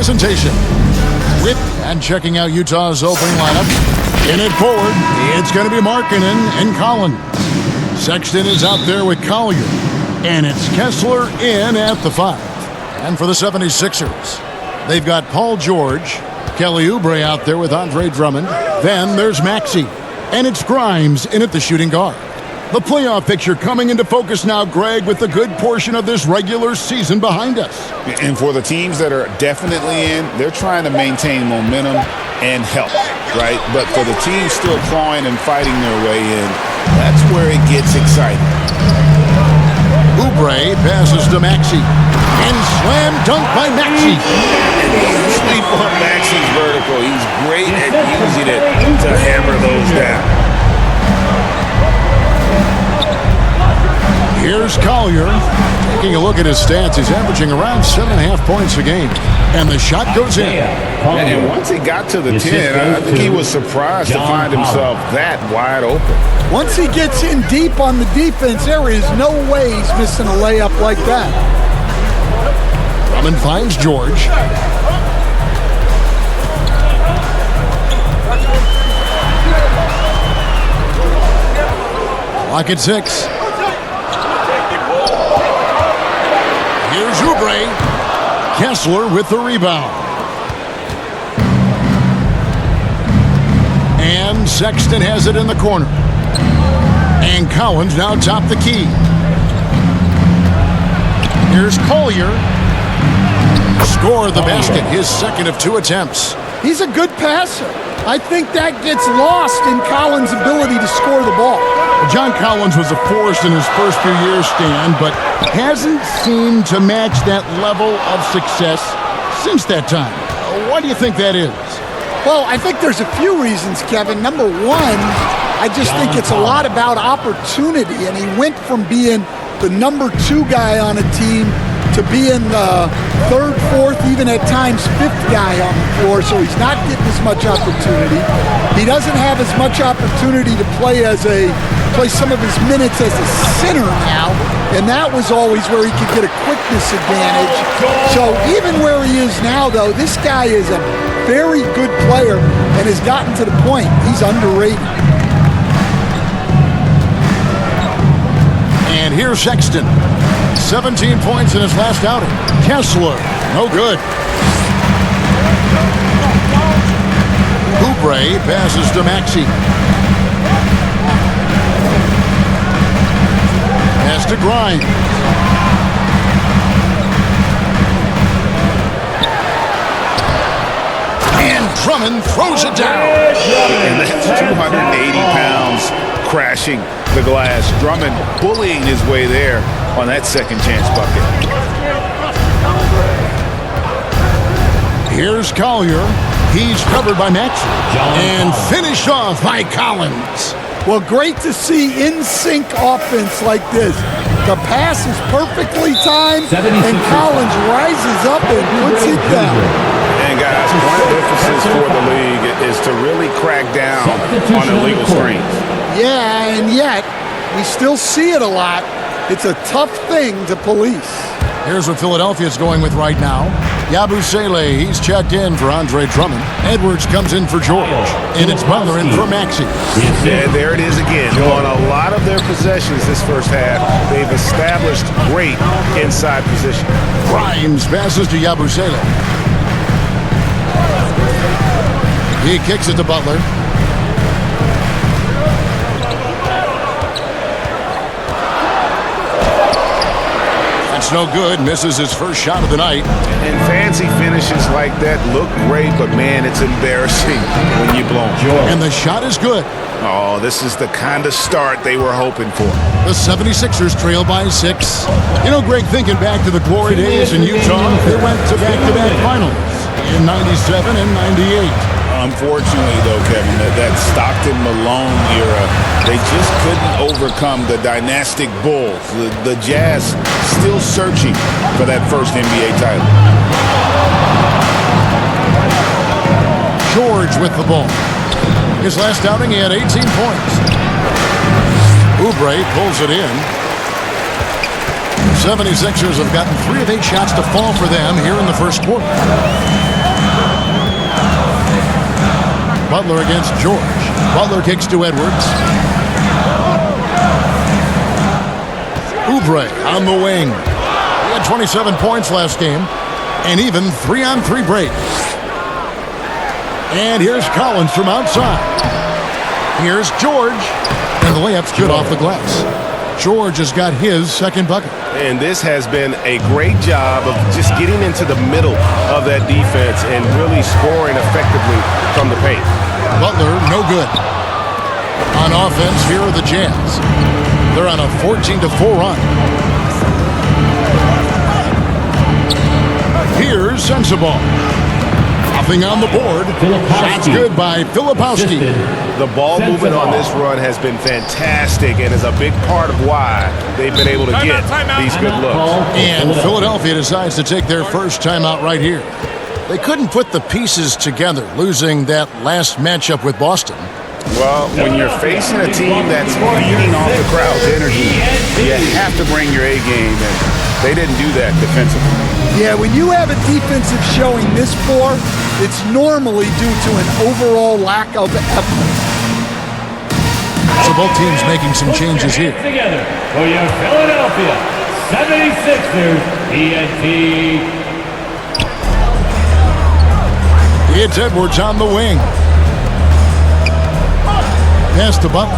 presentation. And checking out Utah's opening lineup. In it forward, it's going to be Markkanen and Collins. Sexton is out there with Collier. And it's Kessler in at the 5. And for the 76ers, they've got Paul George, Kelly Oubre out there with Andre Drummond. Then there's Maxey. And it's Grimes in at the shooting guard. The playoff picture coming into focus now, Greg, with a good portion of this regular season behind us. And for the teams that are definitely in, they're trying to maintain momentum and health, right? But for the teams still clawing and fighting their way in, that's where it gets exciting. Oubre passes to Maxey. And slam dunk by Maxey. Sleep on Maxey's vertical. He's great at using it to hammer those down. Here's Collier. Taking a look at his stats, he's averaging around 7.5 points a game. And the shot goes in. And once he got to the 10, I think he was surprised to find himself that wide open. Once he gets in deep on the defense, there is no way he's missing a layup like that. Drummond finds George. Clock at 6. Here's Oubre. Kessler with the rebound. And Sexton has it in the corner. And Collins now top the key. Here's Collier. Score the basket, his second of 2 attempts. He's a good passer. I think that gets lost in Collins' ability to score the ball. John Collins was a force in his first few years, Stan, but hasn't seemed to match that level of success since that time. Why do you think that is? Well, I think there's a few reasons, Kevin. Number one, I just think it's a lot about opportunity, and he went from being the number 2 guy on a team to being the 3rd, 4th, even at times 5th guy on the floor, so he's not getting as much opportunity. He doesn't have as much opportunity to play some of his minutes as a center now, and that was always where he could get a quickness advantage. So even where he is now, though, this guy is a very good player and has gotten to the point he's underrated. And here's Sexton. 17 points in his last outing. Kessler, no good. Oubre passes to Maxey. Pass to Grimes. And Drummond throws it down. And that's 280 pounds crashing the glass. Drummond bullying his way there on that second chance bucket. Here's Collier. He's covered by Maxey. And finished off by Collins. Well, great to see in-sync offense like this. The pass is perfectly timed, and Collins rises up and puts it down. And guys, one of the emphasis for the league is to really crack down on illegal screens. Yeah, and yet, we still see it a lot. It's a tough thing to police. Here's what Philadelphia's going with right now. Yabusele, he's checked in for Andre Drummond. Edwards comes in for George. And it's Butler in for Maxey. And there it is again. On a lot of their possessions this first half, they've established great inside position. Grimes passes to Yabusele. He kicks it to Butler. That's no good. Misses his first shot of the night. And fancy finishes like that look great, but man, it's embarrassing when you blow them. And the shot is good. Oh, this is the kind of start they were hoping for. The 76ers trail by 6. You know, Greg, thinking back to the glory days in Utah, they went to back-to-back finals in 97 and 98. Unfortunately, though, Kevin, that Stockton-Malone era, they just couldn't overcome the dynastic Bulls. The Jazz still searching for that first NBA title. George with the ball. His last outing, he had 18 points. Oubre pulls it in. The 76ers have gotten 3 of 8 shots to fall for them here in the first quarter. Butler against George. Butler kicks to Edwards. Oubre on the wing. He had 27 points last game, and even 3-on-3 breaks. And here's Collins from outside. Here's George, and the layup's good off the glass. George has got his second bucket. And this has been a great job of just getting into the middle of that defense and really scoring effectively from the paint. Butler, no good. On offense, here are the Jazz. They're on a 14-4 run. Here's Sensabaugh. Nothing on the board. Shots good by Filipowski. The ball movement on this run has been fantastic and is a big part of why they've been able to get these good looks. And Philadelphia decides to take their first timeout right here. They couldn't put the pieces together, losing that last matchup with Boston. Well, when you're facing a team that's feeding off the crowd's energy, you have to bring your A game, and they didn't do that defensively. Yeah, when you have a defensive showing this poor, it's normally due to an overall lack of effort. So both teams making some changes here. Together for your Philadelphia 76ers TNT. It's Edwards on the wing. Pass to Butler.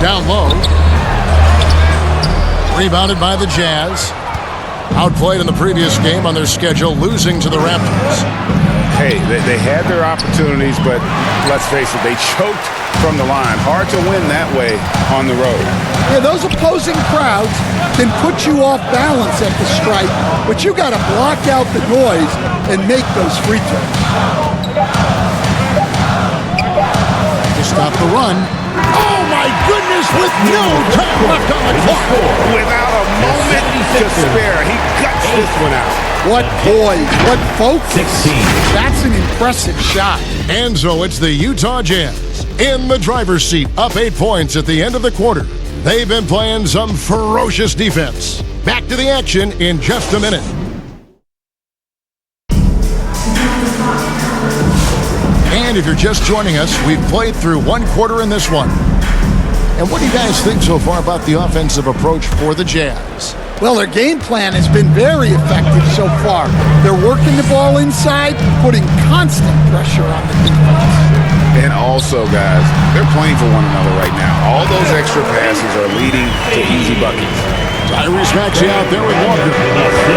Down low. Rebounded by the Jazz. Outplayed in the previous game on their schedule, losing to the Raptors. Hey, they had their opportunities, but let's face it, they choked from the line. Hard to win that way on the road. Yeah, those opposing crowds can put you off balance at the stripe, but you got to block out the noise and make those free throws. To stop the run. Oh my goodness, with no time left on the clock. Without a moment to spare, he guts this one out. What poise, what focus. That's an impressive shot. And so it's the Utah Jazz in the driver's seat, up 8 points at the end of the quarter. They've been playing some ferocious defense. Back to the action in just a minute. And if you're just joining us, we've played through one quarter in this one. And what do you guys think so far about the offensive approach for the Jazz? Well, their game plan has been very effective so far. They're working the ball inside, putting constant pressure on the defense. And also, guys, they're playing for one another right now. All those extra passes are leading to easy buckets. Tyrese Maxey out there with Walker.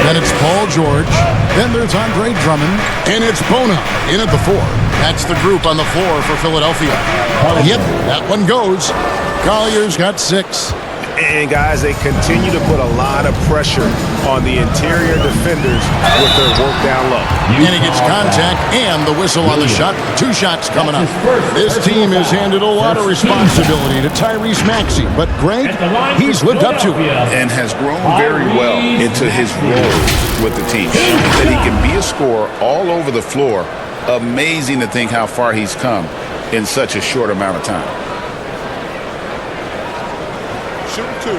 Then it's Paul George. Then there's Andre Drummond. And it's Bona in at the 4. That's the group on the floor for Philadelphia. Yep, that one goes. Collier's got 6. And, guys, they continue to put a lot of pressure on the interior defenders with their work down low. And he gets contact and the whistle on the shot. 2 shots coming up. This team has handed a lot of responsibility to Tyrese Maxey. But, Greg, he's lived up to it. And has grown very well into his role with the team. That he can be a scorer all over the floor. Amazing to think how far he's come in such a short amount of time. Shoot 2.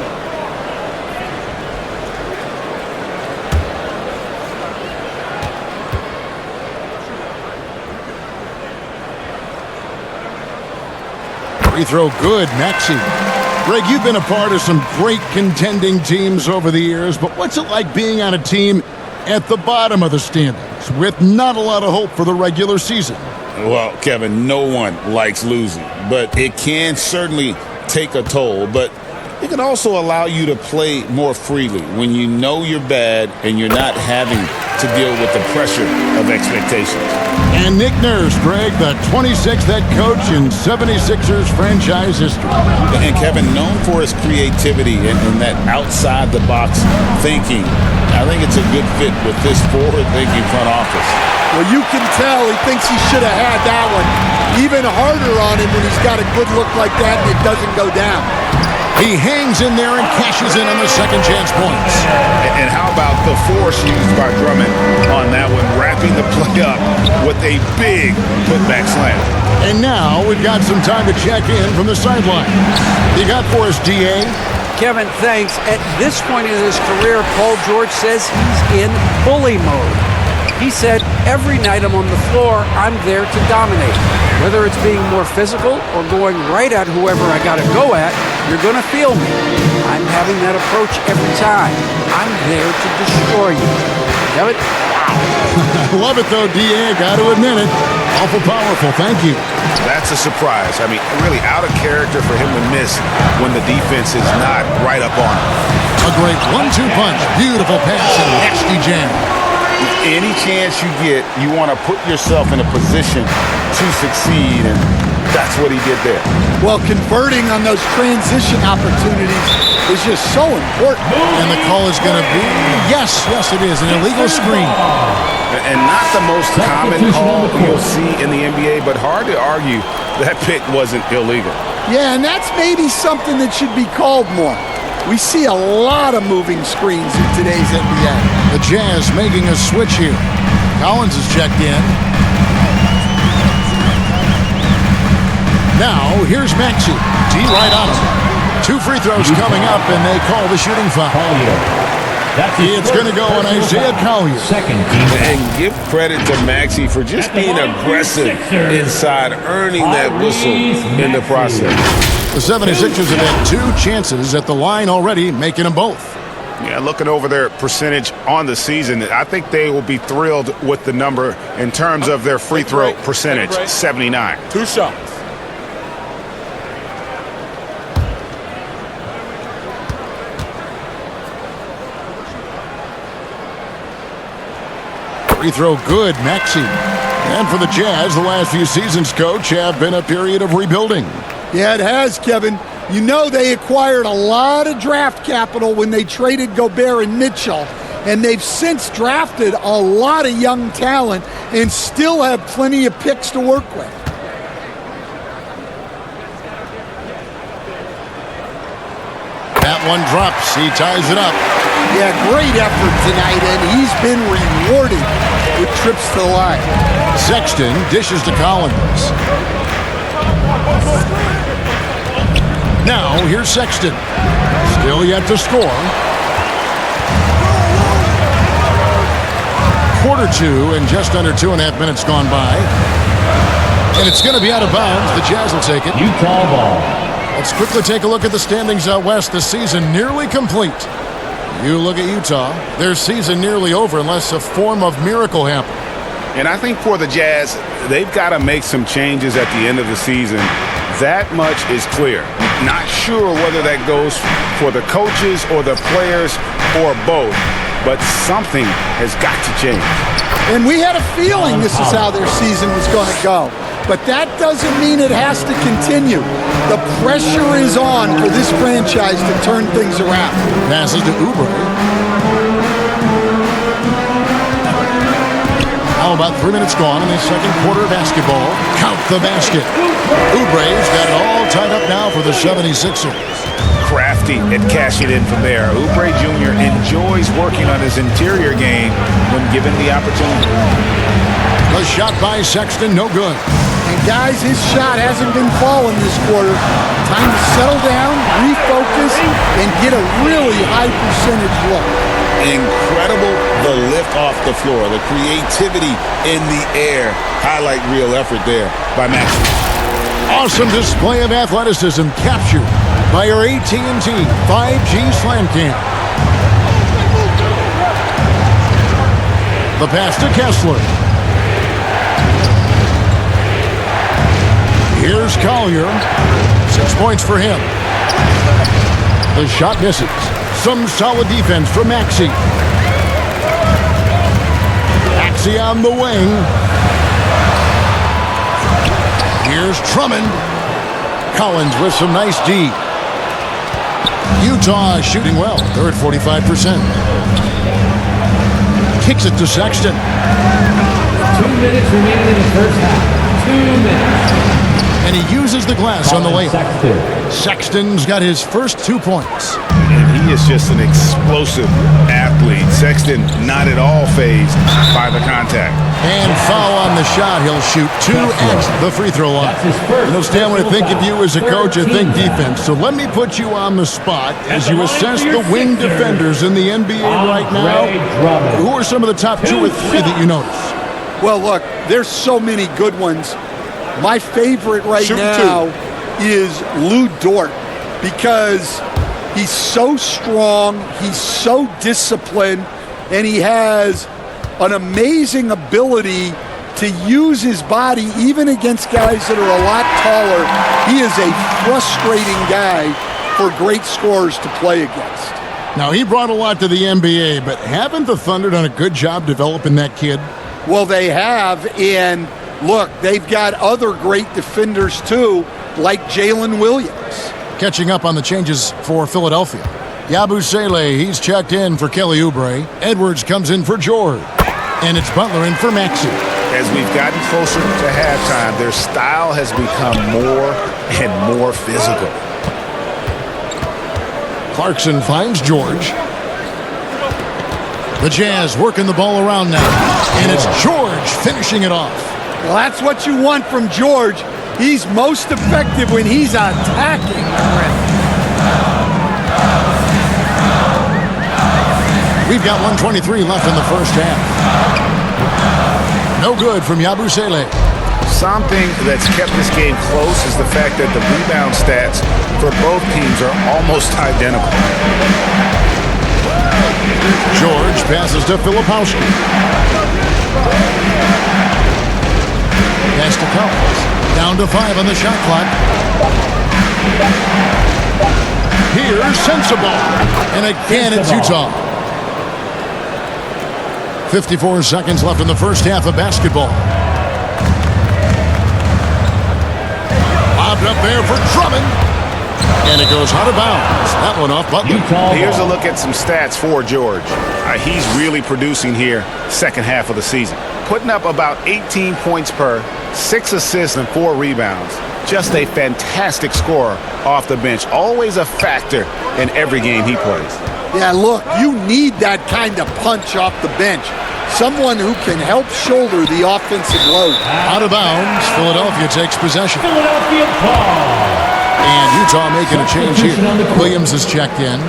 Free throw good, Maxey. Greg, you've been a part of some great contending teams over the years, but what's it like being on a team at the bottom of the standings with not a lot of hope for the regular season? Well, Kevin, no one likes losing, but it can certainly take a toll. But it can also allow you to play more freely when you know you're bad and you're not having to deal with the pressure of expectations. And Nick Nurse, Greg, the 26th head coach in 76ers franchise history. And Kevin, known for his creativity and that outside-the-box thinking, I think it's a good fit with this forward-thinking front office. Well, you can tell he thinks he should have had that one even harder on him when he's got a good look like that and it doesn't go down. He hangs in there and cashes in on the second chance points. And how about the force used by Drummond on that one, wrapping the play up with a big putback slam. And now we've got some time to check in from the sideline. You got for us, D.A.? Kevin, thanks. At this point in his career, Paul George says he's in bully mode. He said, every night I'm on the floor, I'm there to dominate. Whether it's being more physical or going right at whoever I got to go at, you're going to feel me. I'm having that approach every time. I'm there to destroy you. Have it? I love it, though, D.A. Got to admit it. Awful powerful. Thank you. That's a surprise. I mean, really out of character for him to miss when the defense is not right up on him. A great 1-2 punch. Beautiful pass and nasty jam. Any chance you get, you want to put yourself in a position to succeed, and that's what he did there. Well, converting on those transition opportunities is just so important. And the call is going to be, yes, it is, an illegal screen. And not the most common call you'll see in the NBA, but hard to argue that pick wasn't illegal. Yeah, and that's maybe something that should be called more. We see a lot of moving screens in today's NBA. The Jazz making a switch here. Collins is checked in. Now, here's Maxey. D right on him. 2 free throws coming up, and they call the shooting foul. It's going to go on Isaiah Collier. Second team. And give credit to Maxey for just being aggressive inside, earning that whistle in the process. The 76ers have had 2 chances at the line already, making them both. Yeah, looking over their percentage on the season, I think they will be thrilled with the number in terms of their free throw percentage, 79. 2 shots. Free throw good, Maxey. And for the Jazz, the last few seasons, Coach, have been a period of rebuilding. Yeah, it has, Kevin. You know they acquired a lot of draft capital when they traded Gobert and Mitchell, and they've since drafted a lot of young talent and still have plenty of picks to work with. That one drops. He ties it up. Yeah, great effort tonight, and he's been rewarded with trips to the line. Sexton dishes to Collins. Now, here's Sexton. Still yet to score. Quarter 2 and just under 2.5 minutes gone by. And it's going to be out of bounds. The Jazz will take it. Utah ball. Let's quickly take a look at the standings out west. The season nearly complete. You look at Utah. Their season nearly over unless a form of miracle happens. And I think for the Jazz, they've got to make some changes at the end of the season. That much is clear. Not sure whether that goes for the coaches or the players or both, but something has got to change. And we had a feeling this is how their season was going to go. But that doesn't mean it has to continue. The pressure is on for this franchise to turn things around. Passes to Oubre. How about 3 minutes gone in the second quarter of basketball? Count the basket. Oubre's got it all tied up now for the 76ers. Crafty at cashing in from there. Oubre Jr. enjoys working on his interior game when given the opportunity. The shot by Sexton, no good. And guys, his shot hasn't been falling this quarter. Time to settle down, refocus, and get a really high percentage look. Incredible the lift off the floor, the creativity in the air. Highlight real effort there by Maxey. Awesome display of athleticism captured by our AT&T 5G Slam Cam. The pass to Kessler. Here's Collier. 6 points for him. The shot misses. Some solid defense from Maxey. Maxey on the wing. Here's Drummond. Collins with some nice D. Utah shooting well. They're at 45%. Kicks it to Sexton. 2 minutes remaining in the first half. 2 minutes. and he uses the glass on the Colin layup. Sexton. Sexton's got his first 2 points. And he is just an explosive athlete. Sexton not at all fazed by the contact. And foul on the shot. He'll shoot 2 at the free throw line. That's his first You know, Stan, when I think of you as a coach, I think 13. defense. So let me put you on the spot as the you line assess for your the wing Sixers, defenders in the NBA right now. Andre Drummond. Who are some of the top 2 or 3 that you notice? Well, look, there's so many good ones. My favorite right Shoot now is Lou Dort because he's so strong, he's so disciplined, and he has an amazing ability to use his body even against guys that are a lot taller. He is a frustrating guy for great scorers to play against. Now, he brought a lot to the NBA, but haven't the Thunder done a good job developing that kid? Well, they have, and look, they've got other great defenders too, like Jalen Williams. Catching up on the changes for Philadelphia. Yabusele, he's checked in for Kelly Oubre. Edwards comes in for George. And it's Butler in for Maxey. As we've gotten closer to halftime, their style has become more and more physical. Clarkson finds George. The Jazz working the ball around now. And it's George finishing it off. Well, that's what you want from George. He's most effective when he's attacking. We've got 1:23 left in the first half. No good from Yabusele. Something that's kept this game close is the fact that the rebound stats for both teams are almost identical. George passes to Filipowski. Pass to Collins. Down to 5 on the shot clock. Here's Sensabaugh. And again, it's Utah. 54 seconds left in the first half of basketball. Lobbed up there for Drummond. And it goes out of bounds. That one off Butler. Utah Here's a ball. look at some stats for George. He's really producing here second half of the season. Putting up about 18 points per, 6 assists and 4 rebounds. Just a fantastic scorer off the bench. Always a factor in every game he plays. Yeah, look, you need that kind of punch off the bench. Someone who can help shoulder the offensive load. Out of bounds. Philadelphia takes possession. Philadelphia ball. And Utah making a change here. Williams is checked in.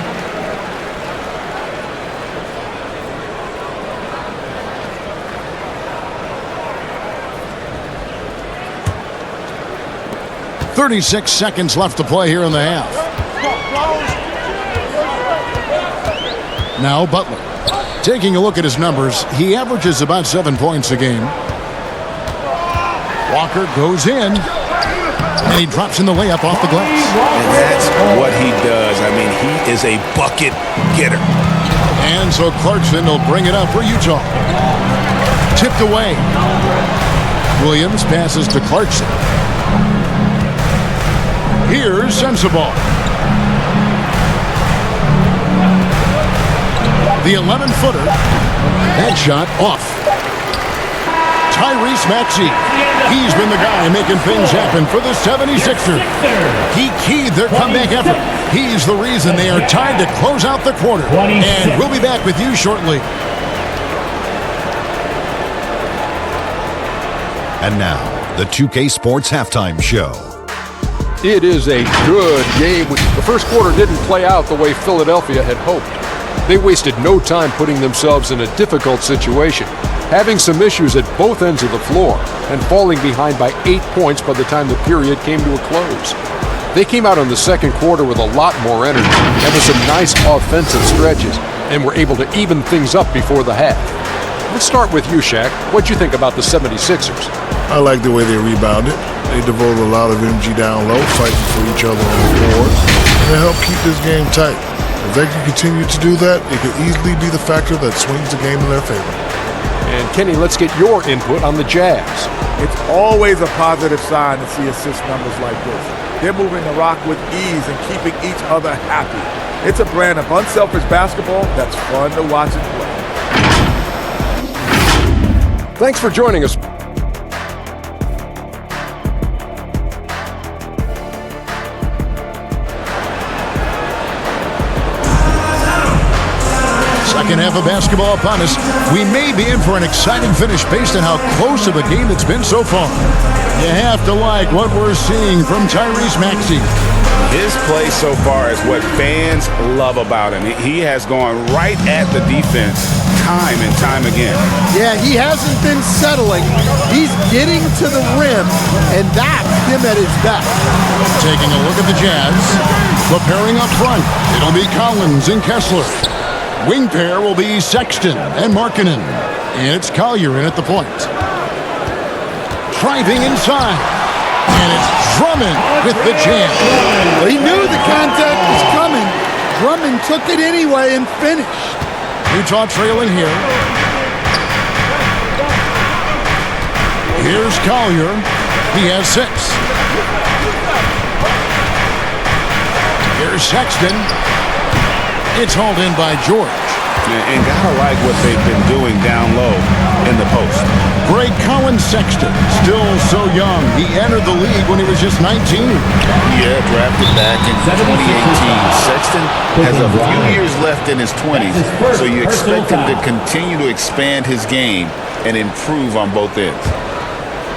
.36 seconds left to play here in the half. Now Butler. Taking a look at his numbers, he averages about 7 points a game. Walker goes in, and he drops in the layup off the glass. And that's what he does. I mean, he is a bucket getter. And so Clarkson will bring it up for Utah. Tipped away. Williams passes to Clarkson. Here's Sensabaugh. The 11-footer. That shot off. Tyrese Maxey. He's been the guy making things happen for the 76ers. He keyed their comeback effort. He's the reason they are tied to close out the quarter. And we'll be back with you shortly. And now, the 2K Sports Halftime Show. It is a good game. The first quarter didn't play out the way Philadelphia had hoped. They wasted no time putting themselves in a difficult situation, having some issues at both ends of the floor, and falling behind by 8 points by the time the period came to a close. They came out in the second quarter with a lot more energy and with some nice offensive stretches, and were able to even things up before the half. Let's start with you, Shaq. What'd you think about the 76ers? I like the way they rebounded. They devoted a lot of energy down low, fighting for each other on the board, and they helped keep this game tight. If they can continue to do that, it could easily be the factor that swings the game in their favor. And Kenny, let's get your input on the Jazz. It's always a positive sign to see assist numbers like this. They're moving the rock with ease and keeping each other happy. It's a brand of unselfish basketball that's fun to watch and play. Thanks for joining us. Second half of basketball upon us. We may be in for an exciting finish based on how close of a game it's been so far. You have to like what we're seeing from Tyrese Maxey. His play so far is what fans love about him. He has gone right at the defense time and time again. Yeah, he hasn't been settling. He's getting to the rim, and that's him at his best. Taking a look at the Jazz. Preparing up front, it'll be Collins and Kessler. Wing pair will be Sexton and Markkanen. And it's Collier in at the point. Driving inside. And it's Drummond with the jam. Well, he knew the contact was coming. Drummond took it anyway and finished. Utah trailing here. Here's Collier. He has 6. Here's Sexton. It's hauled in by George. And gotta like what they've been doing down low in the post. Greg Collins Sexton, still so young. He entered the league when he was just 19. Yeah, drafted back in 2018. Sexton has a few years left in his 20s, so you expect him to continue to expand his game and improve on both ends.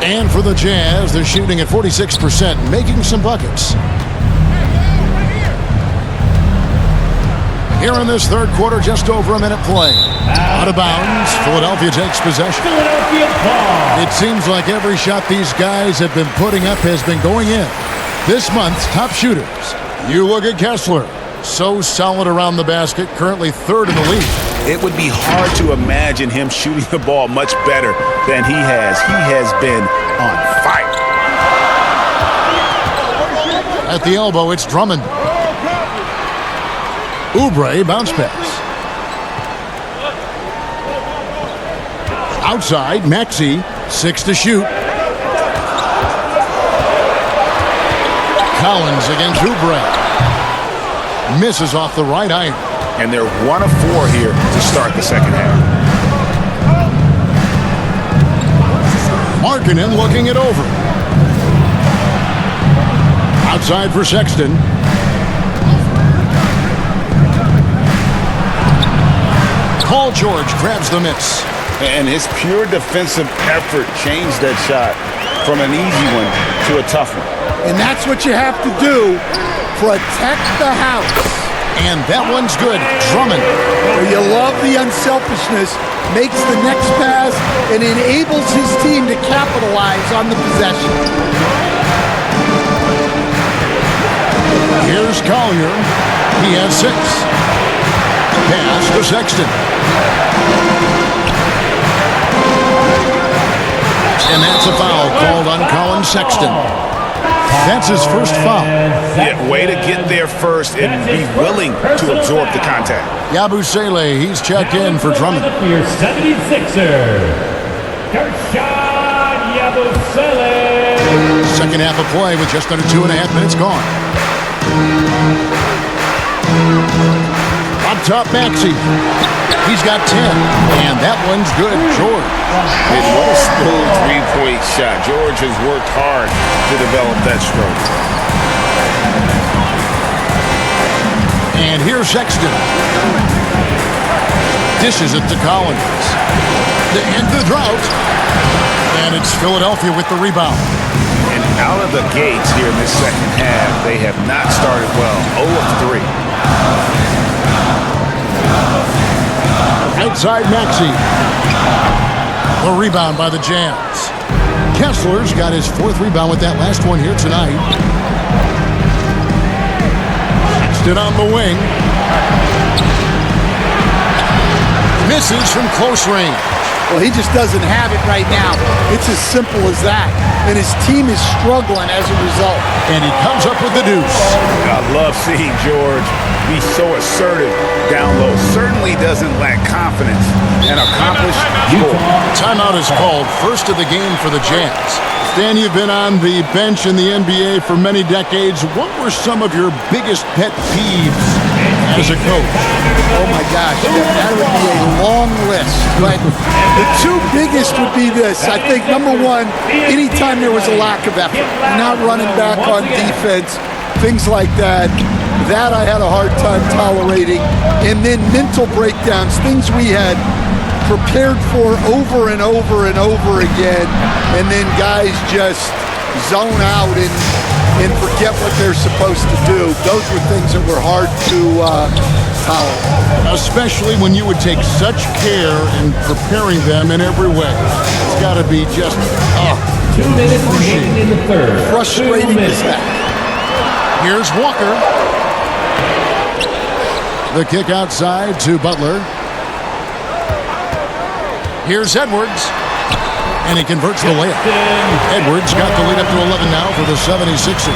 And for the Jazz, they're shooting at 46%, making some buckets. Here in this third quarter, just over a minute play. Out of bounds, Philadelphia takes possession. Philadelphia ball. It seems like every shot these guys have been putting up has been going in. This month's top shooters. You look at Kessler. So solid around the basket, currently 3rd in the league. It would be hard to imagine him shooting the ball much better than he has. He has been on fire. At the elbow, it's Drummond. Oubre bounce pass. Outside, Maxey, 6 to shoot. Collins against Oubre. Misses off the right iron. And they're 1 of 4 here to start the second half. Markkanen looking it over. Outside for Sexton. Paul George grabs the miss. And his pure defensive effort changed that shot from an easy one to a tough one. And that's what you have to do. Protect the house. And that one's good. Drummond. You love the unselfishness. Makes the next pass and enables his team to capitalize on the possession. Here's Collier. He has 6. Pass to Sexton. And that's a foul called on Collins Sexton. That's his first foul. Yeah, way to get there first and be willing to absorb the contact. Yabusele, he's checked in for Drummond. For your 76er, Guerschon Yabusele. Second half of play with just under 2.5 minutes gone. Up top, Maxey. He's got 10. And that one's good. George. And what a smooth three-point shot. George has worked hard to develop that stroke. And here's Sexton. Dishes it to Collins. To end the drought. And it's Philadelphia with the rebound. And out of the gates here in this second half, they have not started well. 0 of 3. Outside Maxey. The rebound by the Jazz. Kessler's got his 4th rebound with that last one here tonight. Sexton on the wing. Misses from close range. Well, he just doesn't have it right now. It's as simple as that. And his team is struggling as a result. And he comes up with the deuce. I love seeing George be so assertive down low. Certainly doesn't lack confidence and accomplish goal. Timeout is called. First of the game for the Jazz. Stan, you've been on the bench in the NBA for many decades. What were some of your biggest pet peeves as a coach? Oh my gosh, that would be a long list. But the 2 biggest would be this. I think number 1, anytime there was a lack of effort, not running back on defense, things like that. That I had a hard time tolerating. And then mental breakdowns, things we had prepared for over and over and over again, and then guys just zone out and forget what they're supposed to do. Those were things that were hard to tolerate. Especially when you would take such care in preparing them in every way. It's got to be just 2 minutes remaining in the third. Frustrating as heck. Here's Walker. The kick outside to Butler. Here's Edwards. And he converts the layup. Edwards got the lead up to 11 now for the 76ers.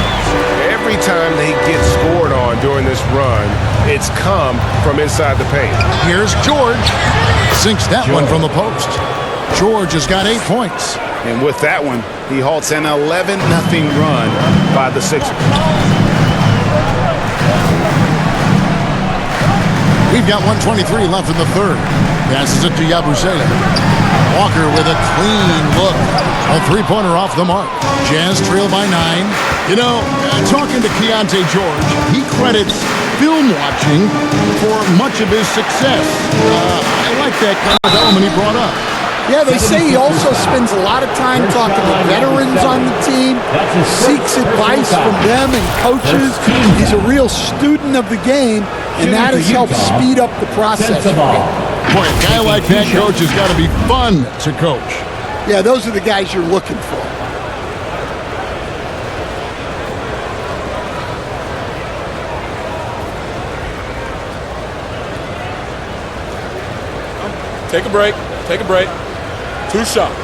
Every time they get scored on during this run, it's come from inside the paint. Here's George. Sinks that one from the post. George has got 8 points. And with that one, he halts an 11-0 run by the Sixers. We've got 1:23 left in the third. Passes it to Yabusele. Walker with a clean look. A three-pointer off the mark. Jazz trail by 9. You know, talking to Keontae George, he credits film watching for much of his success. I like that kind of element he brought up. Yeah, they say he also spends a lot of time talking to veterans on the team, seeks advice from them and coaches. He's a real student of the game, and that has helped speed up the process. Boy, a guy like that, coach, has got to be fun to coach. Yeah, those are the guys you're looking for. Take a break. Take a break. 2 shots.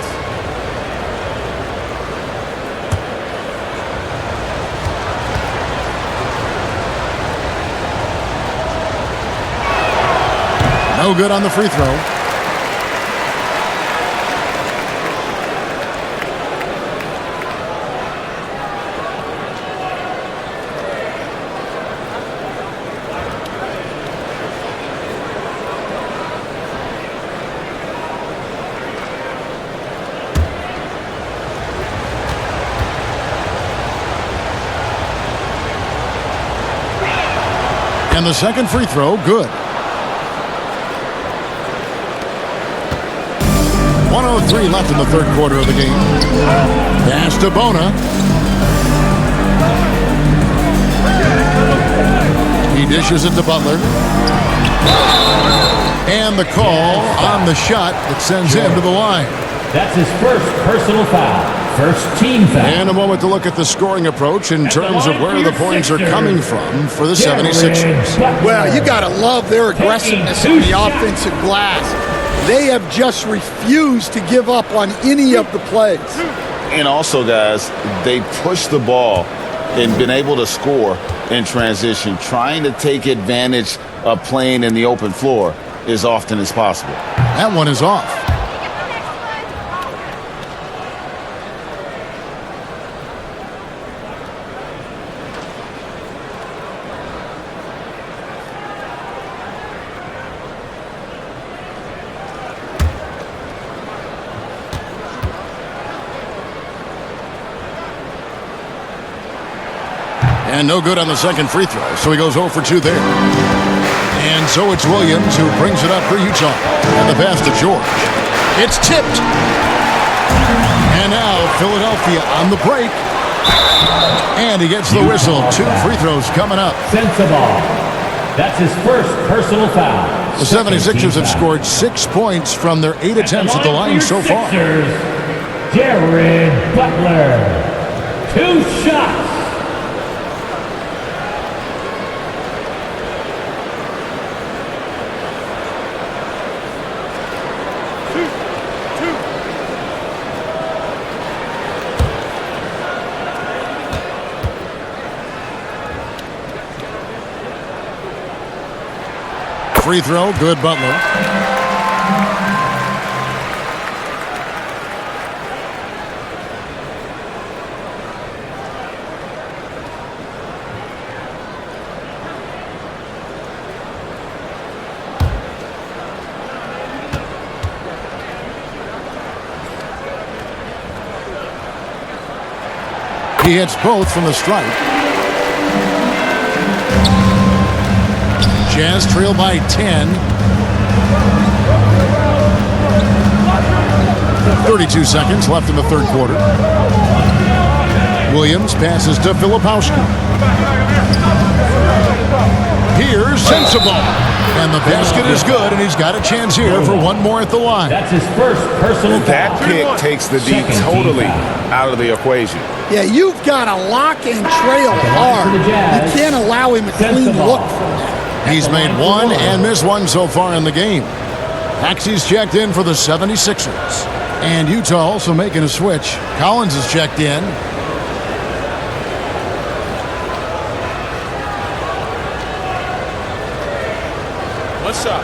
No good on the free throw. And the second free throw, good. 1:03 left in the third quarter of the game. Pass to Bona. He dishes it to Butler. And the call on the shot that sends him to the line. That's his first personal foul. First team foul. And a moment to look at the scoring approach in terms of where the points are coming from for the 76ers. Well, you got to love their aggressiveness on the offensive glass. They have just refused to give up on any of the plays. And also, guys, they push the ball and been able to score in transition, trying to take advantage of playing in the open floor as often as possible. That one is off. And no good on the second free throw, so he goes 0 for 2 there. And so it's Williams who brings it up for Utah. And the pass to George. It's tipped. And now Philadelphia on the break. And he gets the whistle. 2 free throws coming up. Sensabaugh. That's his first personal foul. The 76ers have scored 6 points from their 8 attempts at the line so far. Jared Butler. 2 shots. Free throw, good Butler. He hits both from the stripe. Jazz trail by 10. 32 seconds left in the third quarter. Williams passes to Filipowski. Here's Sensabaugh. And the basket is good, and he's got a chance here for one more at the line. That's his first personal foul. That pick takes the D totally out of the equation. Yeah, you've got to lock and trail hard. You can't allow him a clean look from that. He's made one and missed one so far in the game. Maxey's checked in for the 76ers. And Utah also making a switch. Collins is checked in. What's up?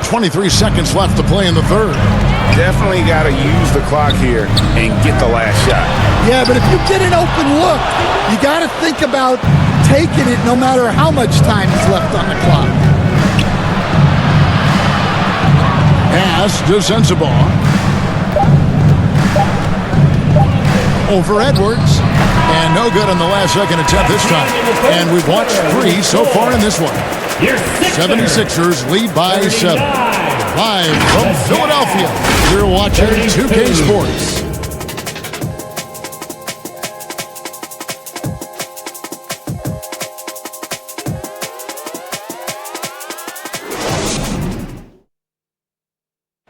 .23 seconds left to play in the third. Definitely got to use the clock here and get the last shot. Yeah, but if you get an open look, you got to think about taking it no matter how much time is left on the clock. Pass to Sensabaugh. Over Edwards. And no good on the last second attempt this time. And we've watched 3 so far in this one. 76ers lead by 7. Live from Philadelphia, you're watching 2K Sports.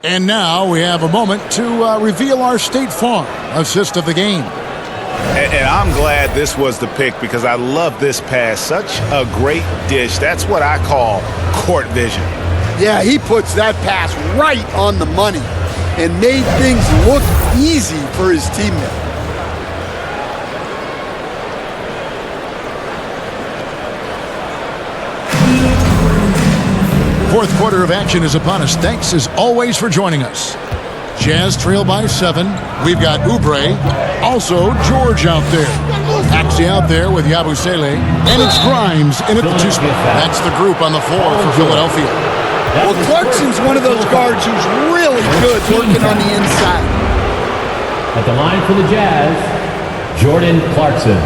And now we have a moment to reveal our State Farm assist of the game. And I'm glad this was the pick because I love this pass. Such a great dish. That's what I call court vision. Yeah, he puts that pass right on the money and made things look easy for his teammate. Fourth quarter of action is upon us. Thanks as always for joining us. Jazz trail by 7. We've got Oubre. Also George out there. Maxey out there with Yabusele. And it's Grimes in at the 2 spot. That's the group on the floor for Philadelphia. Well, Clarkson's one of those guards who's really good working on the inside. At the line for the Jazz, Jordan Clarkson.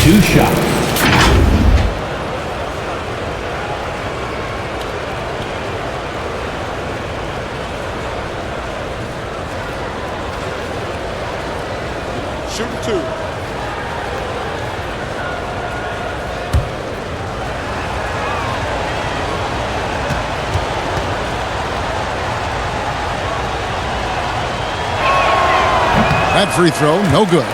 2 shots. Shooting 2. That free throw, no good.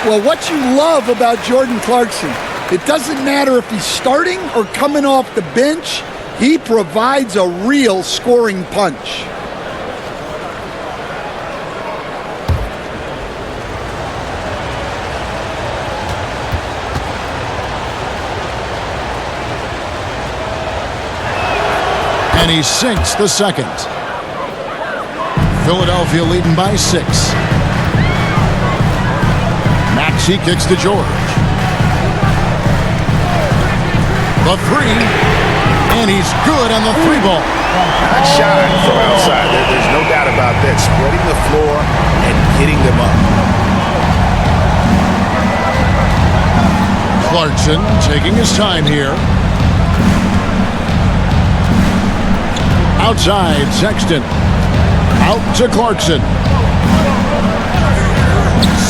Well, what you love about Jordan Clarkson, it doesn't matter if he's starting or coming off the bench, he provides a real scoring punch. And he sinks the second. Philadelphia leading by 6. Maxey kicks to George. The 3. And he's good on the 3 ball. Not shy from outside. There's no doubt about that. Spreading the floor and hitting them up. Clarkson taking his time here. Outside, Sexton. Out to Clarkson.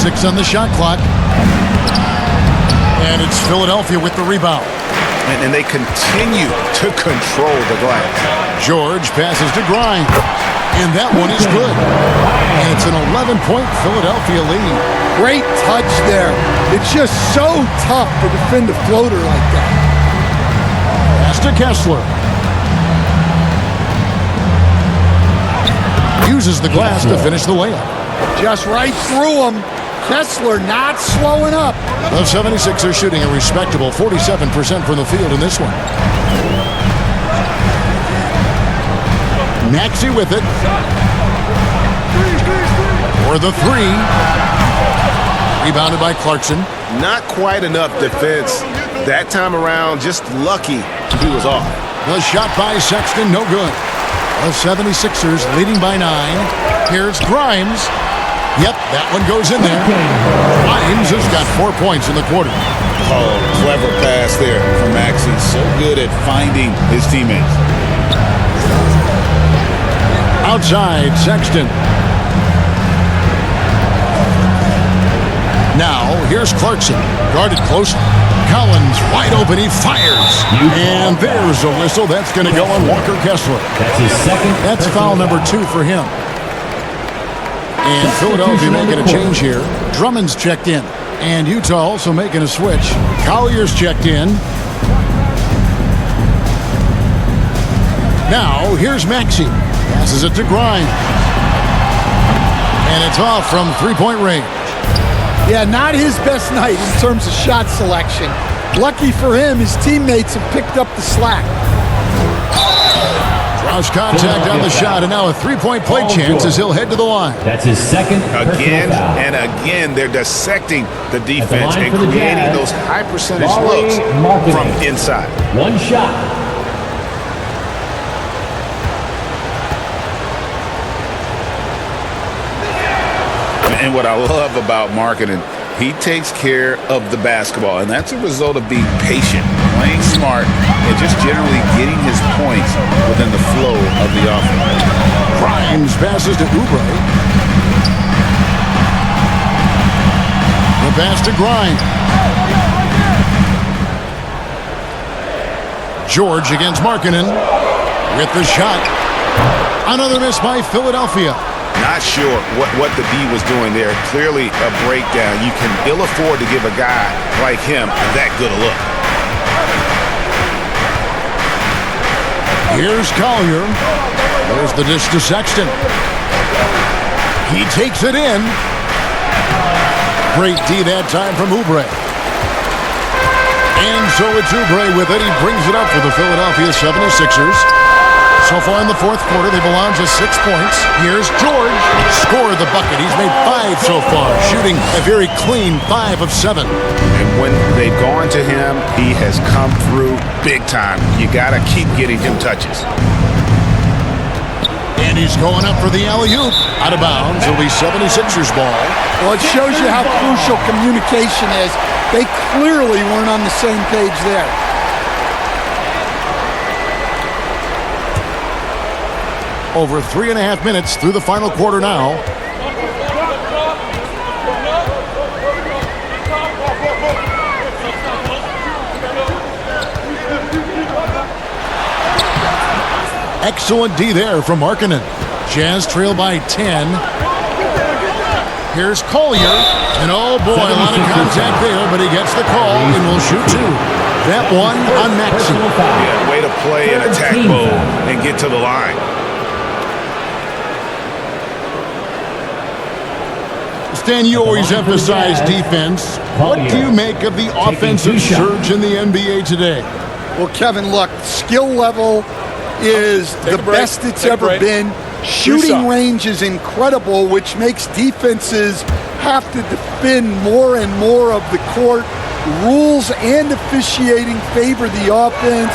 6 on the shot clock. And it's Philadelphia with the rebound. And they continue to control the glass. George passes to Grimes. And that one is good. And it's an 11-point Philadelphia lead. Great touch there. It's just so tough to defend a floater like that. Pass to Kessler. Uses the glass to finish the layup. Just right through him. Kessler not slowing up. The 76ers shooting a respectable 47% from the field in this one. Maxey with it. For the 3. Rebounded by Clarkson. Not quite enough defense that time around. Just lucky he was off. The shot by Sexton, no good. The 76ers leading by 9. Here's Grimes. Yep, that one goes in there. Grimes has got 4 points in the quarter. Oh, clever pass there from Maxey. So good at finding his teammates. Outside, Sexton. Now, here's Clarkson. Guarded close. Collins wide open. He fires. And there's a whistle. That's going to go on Walker Kessler. That's his second. That's foul number 2 for him. And Philadelphia making a change here. Drummond's checked in. And Utah also making a switch. Collier's checked in. Now, here's Maxey. Passes it to Grimes. And it's off from three-point range. Yeah, not his best night in terms of shot selection. Lucky for him, his teammates have picked up the slack. Draws contact on the shot, and now a three-point play chance as he'll head to the line. That's his second Again foul. and again, they're dissecting the defense line and for the creating Jazz, those high-percentage Laurie looks Markkanen. from inside. One shot. And what I love about Markkanen, he takes care of the basketball, and that's a result of being patient, playing smart, and just generally getting his points within the flow of the offense. Grimes passes to Oubre. The pass to Grimes. George against Markkanen with the shot. Another miss by Philadelphia. Not sure what the D was doing there. Clearly a breakdown. You can ill afford to give a guy like him that good a look. Here's Collier. There's the dish to Sexton. He takes it in. Great D that time from Oubre. And so it's Oubre with it. He brings it up for the Philadelphia 76ers. So far in the fourth quarter, they've allowed just 6 points. Here's George. Scored the bucket. He's made 5 so far, shooting a very clean 5 of 7. And when they've gone to him, he has come through big time. You got to keep getting him touches. And he's going up for the alley-oop. Out of bounds. It'll be 76ers ball. Well, it shows you how crucial communication is. They clearly weren't on the same page there. Over 3.5 minutes through the final quarter now. Excellent D there from Markkanen. Jazz trail by 10. Here's Collier. And oh boy, a lot of contact there, but he gets the call and will shoot 2. That one on Maxey. Yeah, way to play an attack mode and get to the line. Stan, you always emphasize defense. What do you make of the offensive surge in the NBA today? Well, Kevin, look, skill level is the best it's ever been. Shooting range is incredible, which makes defenses have to defend more and more of the court. Rules and officiating favor the offense.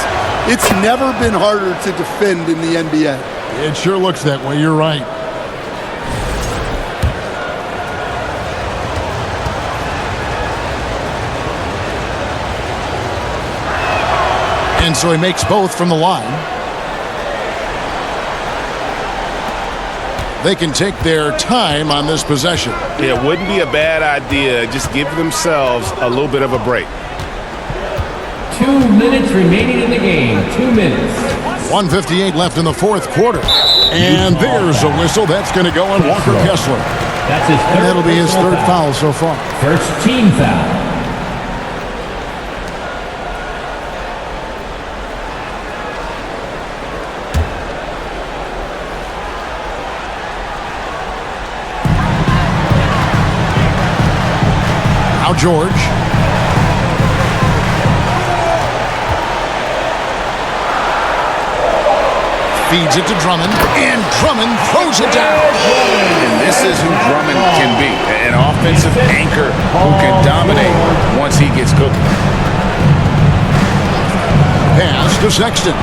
It's never been harder to defend in the NBA. It sure looks that way. You're right. And so he makes both from the line. They can take their time on this possession. Yeah, it wouldn't be a bad idea. Just give themselves a little bit of a break. 2 minutes remaining in the game. 2 minutes. 1:58 left in the fourth quarter. And there's a whistle. That's going to go on Walker Kessler. That's his third. And that'll be his third foul so far. First team foul. Now George. Feeds it to Drummond, and Drummond throws it down. And this is who Drummond can be, an offensive anchor who can dominate once he gets cooking. pass to Sexton.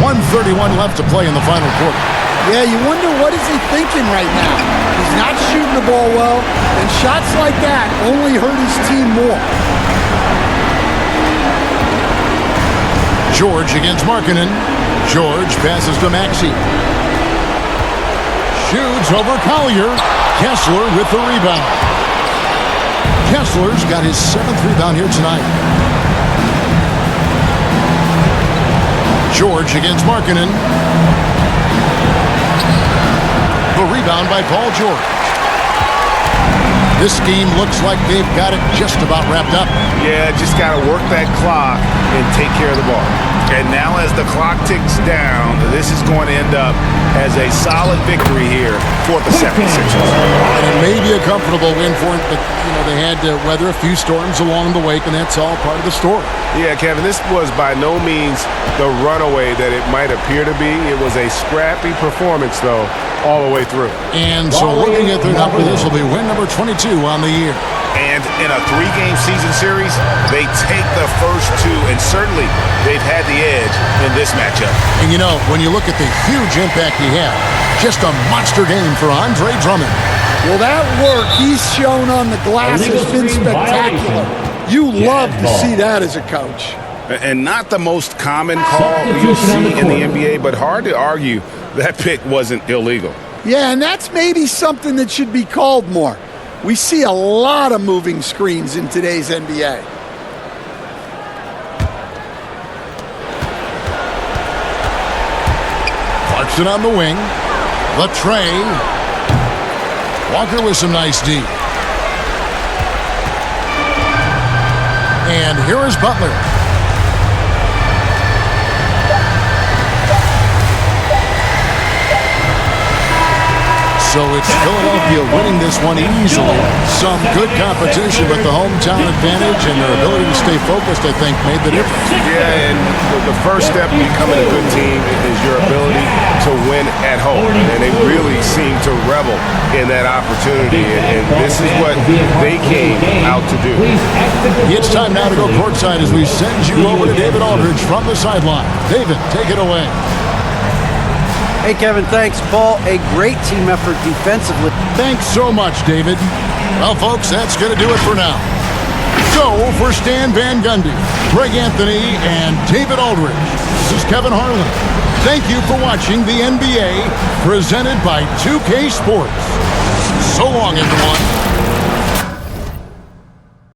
1:31 left to play in the final quarter. Yeah, you wonder what is he thinking right now. He's not shooting the ball well, and shots like that only hurt his team more. George against Markkanen. George passes to Maxey. Shoots over Collier. Kessler with the rebound. Kessler's got his 7th rebound here tonight. George against Markkanen. The rebound by Paul George. This scheme looks like they've got it just about wrapped up. Yeah, just got to work that clock and take care of the ball. And now as the clock ticks down, this is going to end up as a solid victory here for the 76ers. And it may be a comfortable win for them, but they had to weather a few storms along the wake, and that's all part of the story. Yeah, Kevin, this was by no means the runaway that it might appear to be. It was a scrappy performance, though, all the way through. And so looking at their number, this will be win number 22 on the year. And in a 3-game season series, they take the first 2, and certainly they've had the edge in this matchup. And when you look at the huge impact he had, just a monster game for Andre Drummond. Well, that work he's shown on the glass has been spectacular. You love to see that as a coach. And not the most common call you see in the NBA, but hard to argue that pick wasn't illegal. Yeah, and that's maybe something that should be called more. We see a lot of moving screens in today's NBA. Clarkson on the wing. Latre. Walker with some nice D. And here is Butler. So it's Philadelphia winning this one easily. Some good competition, but the hometown advantage and their ability to stay focused, I think, made the difference. Yeah, and the first step in becoming a good team is your ability to win at home. And they really seem to revel in that opportunity. And this is what they came out to do. It's time now to go courtside as we send you over to David Aldridge from the sideline. David, take it away. Hey, Kevin, thanks. Paul, a great team effort defensively. Thanks so much, David. Well, folks, that's going to do it for now. So, for Stan Van Gundy, Greg Anthony, and David Aldridge, this is Kevin Harlan. Thank you for watching the NBA presented by 2K Sports. So long, everyone.